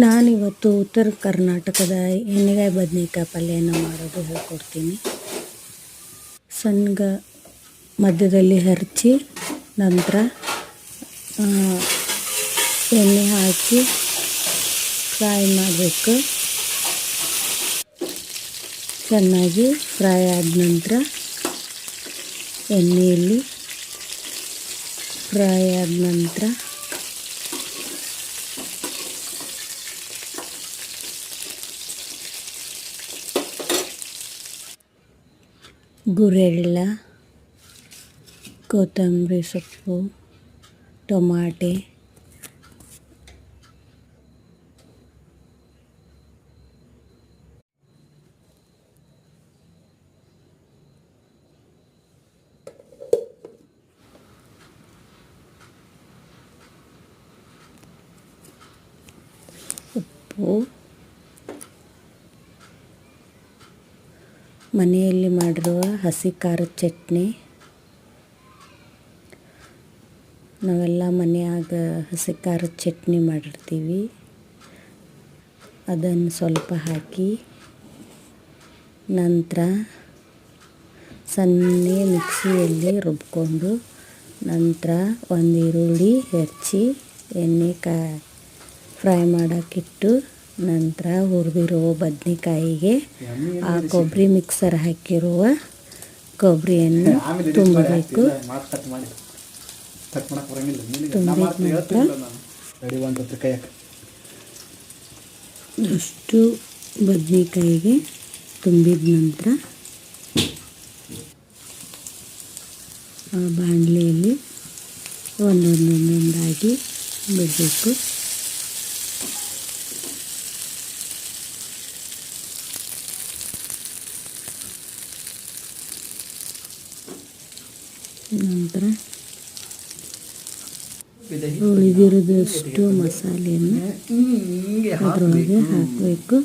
ನಾನಿವತ್ತು ಉತ್ತರ ಕರ್ನಾಟಕದ ಎಣ್ಣೆಗಾಯಿ ಬದನೆಕಾಯಿ ಪಲ್ಯನ ಮಾಡೋದು ಹೇಳ್ಕೊಡ್ತೀನಿ. ಸಣ್ಣ ಮಧ್ಯದಲ್ಲಿ ಹರಚಿ ನಂತರ ಎಣ್ಣೆ ಹಾಕಿ ಫ್ರೈ ಮಾಡಬೇಕು. ಚೆನ್ನಾಗಿ ಫ್ರೈ ಆದ ನಂತರ ಎಣ್ಣೆಯಲ್ಲಿ ಫ್ರೈ ಆದ ನಂತರ ಗುರೆಳ್ಳ, ಕೊತ್ತಂಬರಿ ಸೊಪ್ಪು, ಟೊಮಾಟೆ, ಉಪ್ಪು, ಮನೆಯಲ್ಲಿ ಮಾಡಿರುವ ಹಸಿ ಖಾರದ ಚಟ್ನಿ. ನಾವೆಲ್ಲ ಮನೆಯಾಗ ಹಸಿ ಖಾರದ ಚಟ್ನಿ ಮಾಡಿರ್ತೀವಿ. ಅದನ್ನು ಸ್ವಲ್ಪ ಹಾಕಿ ನಂತರ ಸಣ್ಣ ಮಿಕ್ಸಿಯಲ್ಲಿ ರುಬ್ಕೊಂಡು ನಂತರ ಒಂದು ಈರುಳ್ಳಿ ಹೆಚ್ಚಿ ಎಣ್ಣೆ ಫ್ರೈ ಮಾಡೋಕ್ಕಿಟ್ಟು ನಂತರ ಹುರಿದಿರುವ ಬದನೆಕಾಯಿಗೆ ಆ ಕೊಬ್ಬರಿ ಮಿಕ್ಸರ್ ಹಾಕಿರುವ ಕೊಬ್ಬರಿಯನ್ನು ತುಂಬಬೇಕು. ಅಷ್ಟು ಬದನೆಕಾಯಿಗೆ ತುಂಬಿದ ನಂತರ ಆ ಬಾಣಲೆಯಲ್ಲಿ ಒಂದೊಂದಾಗಿ ಬಿಡಬೇಕು. ನಂತರ ಉಳಿದಿರೋದಷ್ಟು ಮಸಾಲೆಯನ್ನು ಅದರೊಳಗೆ ಹಾಕಬೇಕು.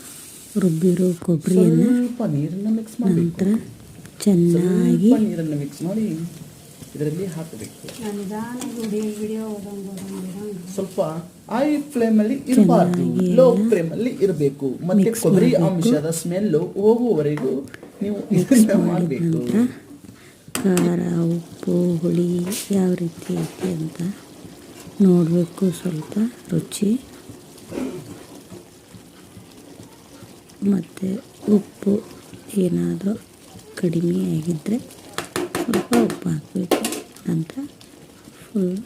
ರುಬ್ಬಿರೋ ಕೊಬ್ಬರಿಯನ್ನು ನಂತರ ಚೆನ್ನಾಗಿ ಇದರಲ್ಲಿ ಹಾಕಬೇಕು. ಸ್ವಲ್ಪ ಹೈ ಫ್ಲೇಮಲ್ಲಿ ಇರಬಾರ್ದು, ಲೋ ಫ್ಲೇಮಲ್ಲಿ ಇರಬೇಕು. ಮತ್ತೆ ಕೊಬ್ಬರಿ ಅಂಶದ ಸ್ಮೆಲ್ಲು ಹೋಗುವವರೆಗೂ ನೀವು ಇದನ್ನ ಮಾಡಬೇಕು. ಖಾರ, ಉಪ್ಪು, ಹುಳಿ ಯಾವ ರೀತಿ ಐತೆ ಅಂತ ನೋಡಬೇಕು. ಸ್ವಲ್ಪ ರುಚಿ ಮತ್ತು ಉಪ್ಪು ಏನಾದರೂ ಕಡಿಮೆ ಆಗಿದ್ದರೆ ಸ್ವಲ್ಪ ಉಪ್ಪು ಹಾಕಬೇಕು. ನಂತರ ಫುಲ್